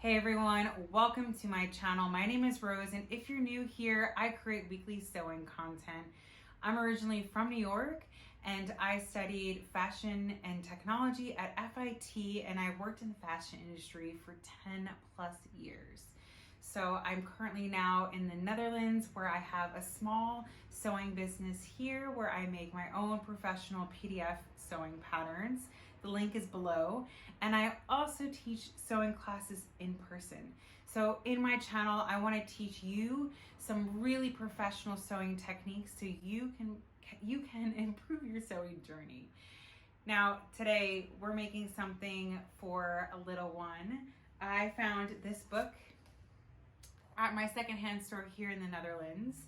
Hey everyone, welcome to my channel. My name is Rose, and if you're new here, I create weekly sewing content. I'm originally from New York, and I studied fashion and technology at FIT, and I worked in the fashion industry for 10 plus years. So I'm currently now in the Netherlands, where I have a small sewing business here where I make my own professional PDF sewing patterns. The link is below. And I also teach sewing classes in person. So in my channel, I want to teach you some really professional sewing techniques so you can improve your sewing journey. Now, today we're making something for a little one. I found this book at my secondhand store here in the Netherlands,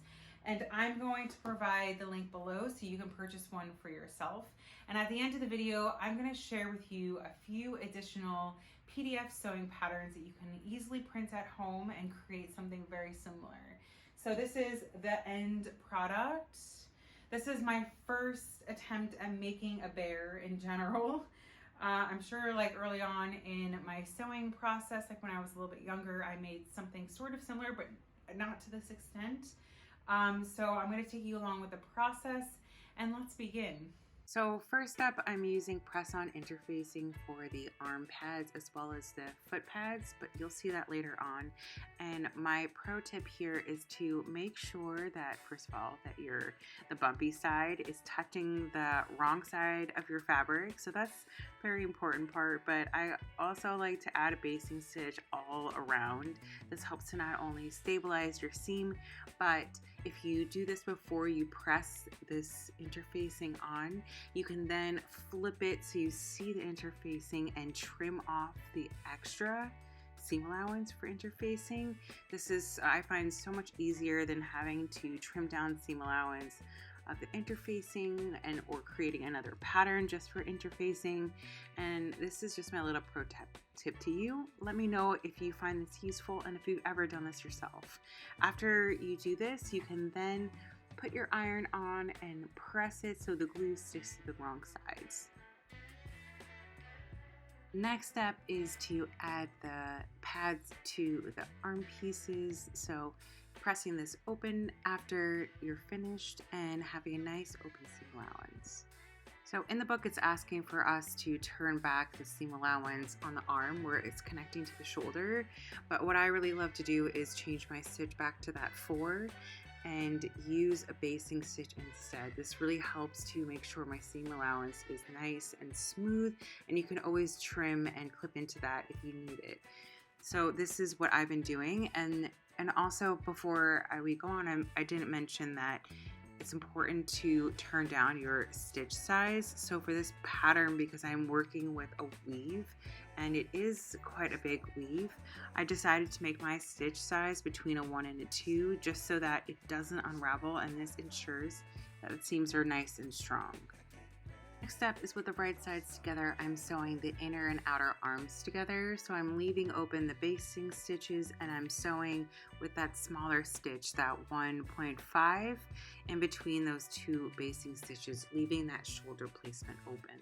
and I'm going to provide the link below so you can purchase one for yourself. And at the end of the video, I'm going to share with you a few additional PDF sewing patterns that you can easily print at home and create something very similar. So this is the end product. This is my first attempt at making a bear in general. I'm sure like early on in my sewing process, like when I was a little bit younger, I made something sort of similar, but not to this extent. So I'm going to take you along with the process, and let's begin. So first up, I'm using press-on interfacing for the arm pads as well as the foot pads, but you'll see that later on. And my pro tip here is to make sure that, first of all, that the bumpy side is touching the wrong side of your fabric. So that's a very important part, but I also like to add a basting stitch all around. This helps to not only stabilize your seam, but if you do this before you press this interfacing on, you can then flip it so you see the interfacing and trim off the extra seam allowance for interfacing. This is, I find, so much easier than having to trim down seam allowance of the interfacing or creating another pattern just for interfacing. And this is just my little pro tip to you. Let me know if you find this useful and if you've ever done this yourself. After you do this, you can then put your iron on and press it so the glue sticks to the wrong sides. Next step is to add the pads to the arm pieces. So pressing this open after you're finished and having a nice open seam allowance. So in the book, it's asking for us to turn back the seam allowance on the arm where it's connecting to the shoulder. But what I really love to do is change my stitch back to that 4 and use a basting stitch instead. This really helps to make sure my seam allowance is nice and smooth, and you can always trim and clip into that if you need it. So this is what I've been doing, and also before we go on, I didn't mention that it's important to turn down your stitch size. So for this pattern, because I'm working with a weave and it is quite a big weave, I decided to make my stitch size between a 1 and a 2 just so that it doesn't unravel, and this ensures that the seams are nice and strong. Next step is with the right sides together, I'm sewing the inner and outer arms together. So I'm leaving open the basting stitches and I'm sewing with that smaller stitch, that 1.5, in between those 2 basting stitches, leaving that shoulder placement open.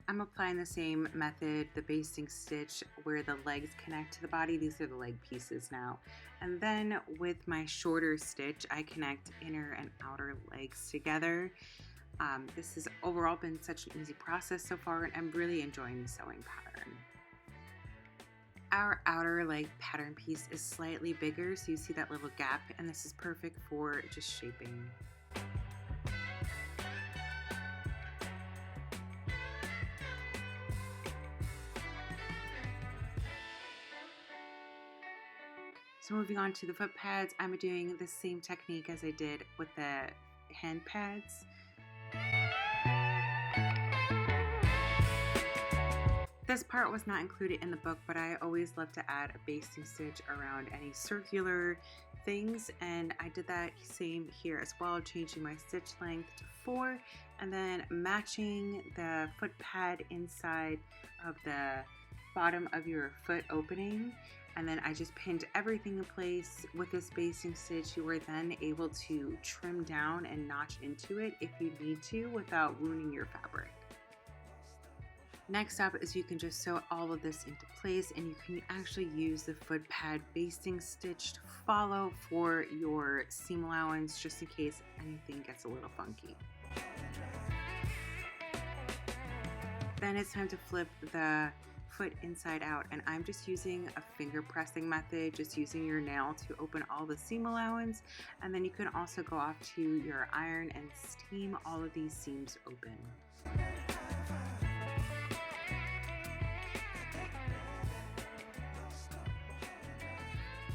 I'm applying the same method, the basting stitch where the legs connect to the body. These are the leg pieces now. And then with my shorter stitch, I connect inner and outer legs together. This has overall been such an easy process so far, and I'm really enjoying the sewing pattern. Our outer leg pattern piece is slightly bigger, so you see that little gap, and this is perfect for just shaping. So moving on to the foot pads, I'm doing the same technique as I did with the hand pads. This part was not included in the book, but I always love to add a basting stitch around any circular things, and I did that same here as well, changing my stitch length to 4 and then matching the foot pad inside of the bottom of your foot opening, and then I just pinned everything in place with this basting stitch. You are then able to trim down and notch into it if you need to without ruining your fabric. Next up is you can just sew all of this into place, and you can actually use the foot pad basting stitch to follow for your seam allowance, just in case anything gets a little funky. Then it's time to flip the foot inside out, and I'm just using a finger pressing method, just using your nail to open all the seam allowance, and then you can also go off to your iron and steam all of these seams open.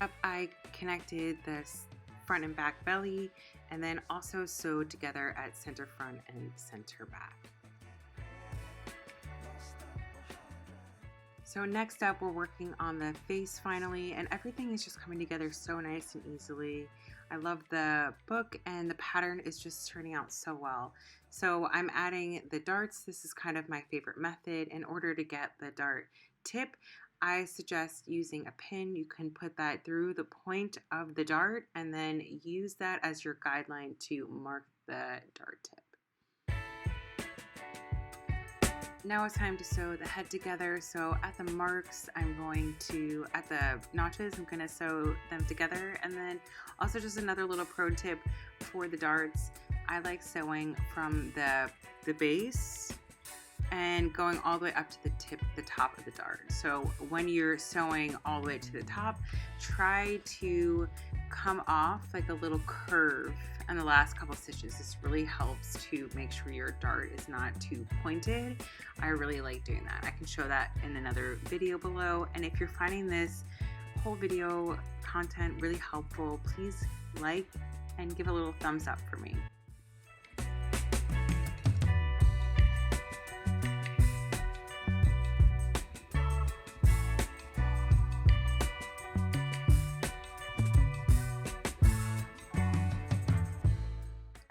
Up, I connected this front and back belly, and then also sewed together at center front and center back. So next up, we're working on the face finally, and everything is just coming together so nice and easily. I love the book, and the pattern is just turning out so well. So I'm adding the darts. This is kind of my favorite method. In order to get the dart tip, I suggest using a pin. You can put that through the point of the dart and then use that as your guideline to mark the dart tip. Now it's time to sew the head together. So at the marks, at the notches, I'm going to sew them together. And then also just another little pro tip for the darts, I like sewing from the base and going all the way up to the top of the dart. So when you're sewing all the way to the top, try to come off like a little curve in the last couple stitches. This really helps to make sure your dart is not too pointed. I really like doing that. I can show that in another video below. And if you're finding this whole video content really helpful, please like and give a little thumbs up for me.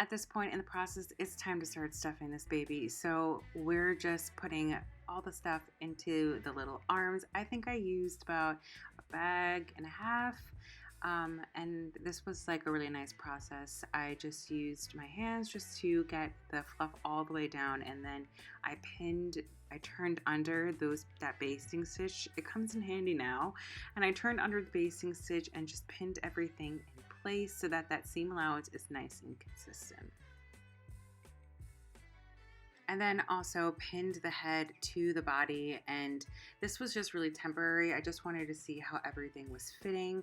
At this point in the process, it's time to start stuffing this baby. So we're just putting all the stuff into the little arms. I think I used about a bag and a half. And this was like a really nice process. I just used my hands just to get the fluff all the way down, and then I turned under that basting stitch. It comes in handy now. And I turned under the basting stitch and just pinned everything in place so that seam allowance is nice and consistent. And then also pinned the head to the body, and this was just really temporary. I just wanted to see how everything was fitting.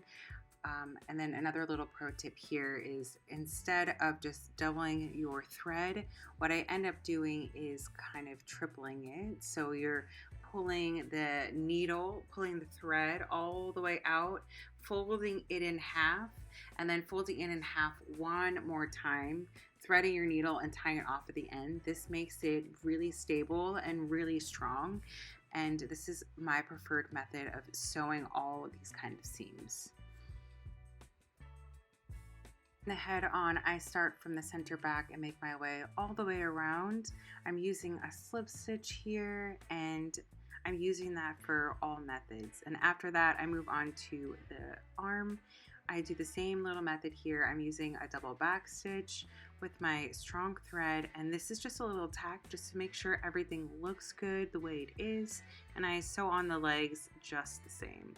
And then another little pro tip here is, instead of just doubling your thread, what I end up doing is kind of tripling it. So you're pulling the thread all the way out, folding it in half, and then folding it in half one more time, threading your needle and tying it off at the end. This makes it really stable and really strong. And this is my preferred method of sewing all of these kind of seams. The head on, I start from the center back and make my way all the way around. I'm using a slip stitch here, and I'm using that for all methods. And after that, I move on to the arm. I do the same little method here. I'm using a double back stitch with my strong thread, and this is just a little tack just to make sure everything looks good the way it is, and I sew on the legs just the same.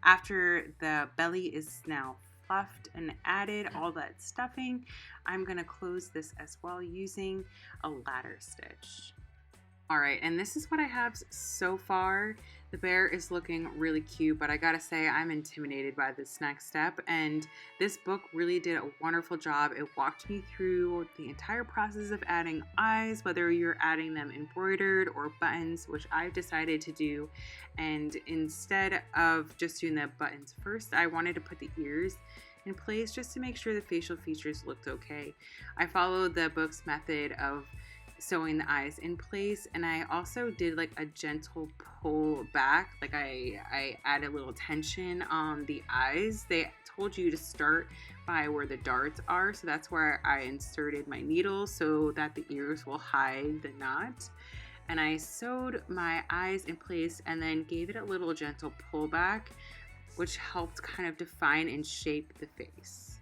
After the belly is now fluffed and added all that stuffing, I'm going to close this as well using a ladder stitch. All right, and this is what I have so far. The bear is looking really cute, but I gotta say I'm intimidated by this next step, and this book really did a wonderful job. It walked me through the entire process of adding eyes, whether you're adding them embroidered or buttons, which I've decided to do. And instead of just doing the buttons first, I wanted to put the ears in place just to make sure the facial features looked okay. I followed the book's method of sewing the eyes in place, and I also did like a gentle pull back, like I added a little tension on the eyes. They told you to start by where the darts are, so that's where I inserted my needle so that the ears will hide the knot. And I sewed my eyes in place and then gave it a little gentle pull back, which helped kind of define and shape the face.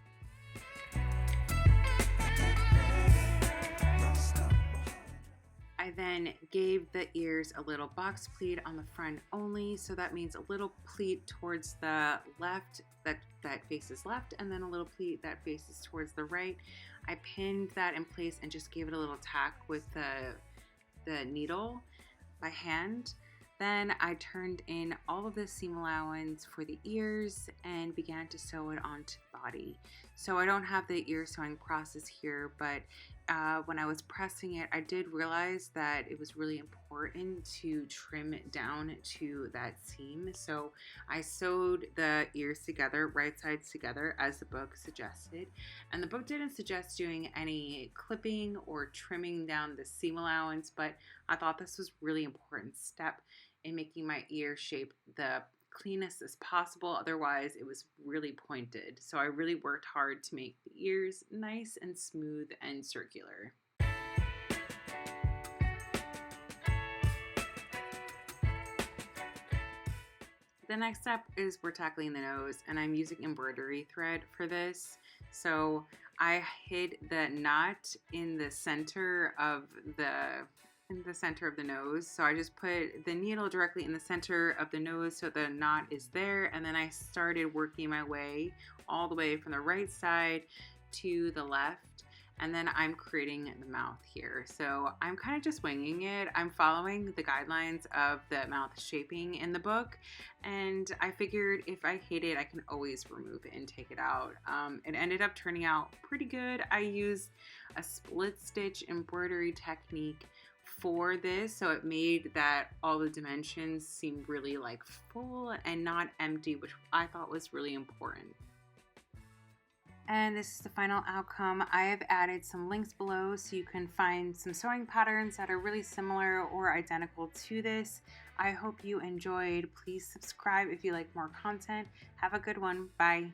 I then gave the ears a little box pleat on the front only, so that means a little pleat towards the left that faces left, and then a little pleat that faces towards the right. I pinned that in place and just gave it a little tack with the needle by hand. Then I turned in all of the seam allowance for the ears and began to sew it onto the body. So I don't have the ear sewing process here, but when I was pressing it, I did realize that it was really important to trim it down to that seam. So I sewed the ears together, right sides together, as the book suggested. And the book didn't suggest doing any clipping or trimming down the seam allowance, but I thought this was a really important step in making my ear shape the cleanest as possible. Otherwise, it was really pointed. So I really worked hard to make the ears nice and smooth and circular. The next step is we're tackling the nose, and I'm using embroidery thread for this. So I hid the knot in the center of the nose. So I just put the needle directly in the center of the nose so the knot is there, and then I started working my way all the way from the right side to the left, and then I'm creating the mouth here. So I'm kind of just winging it. I'm following the guidelines of the mouth shaping in the book, and I figured if I hate it, I can always remove it and take it out. It ended up turning out pretty good. I used a split stitch embroidery technique for this, so it made that all the dimensions seem really like full and not empty, which I thought was really important. And this is the final outcome. I have added some links below so you can find some sewing patterns that are really similar or identical to this. I hope you enjoyed. Please subscribe if you like more content. Have a good one. Bye.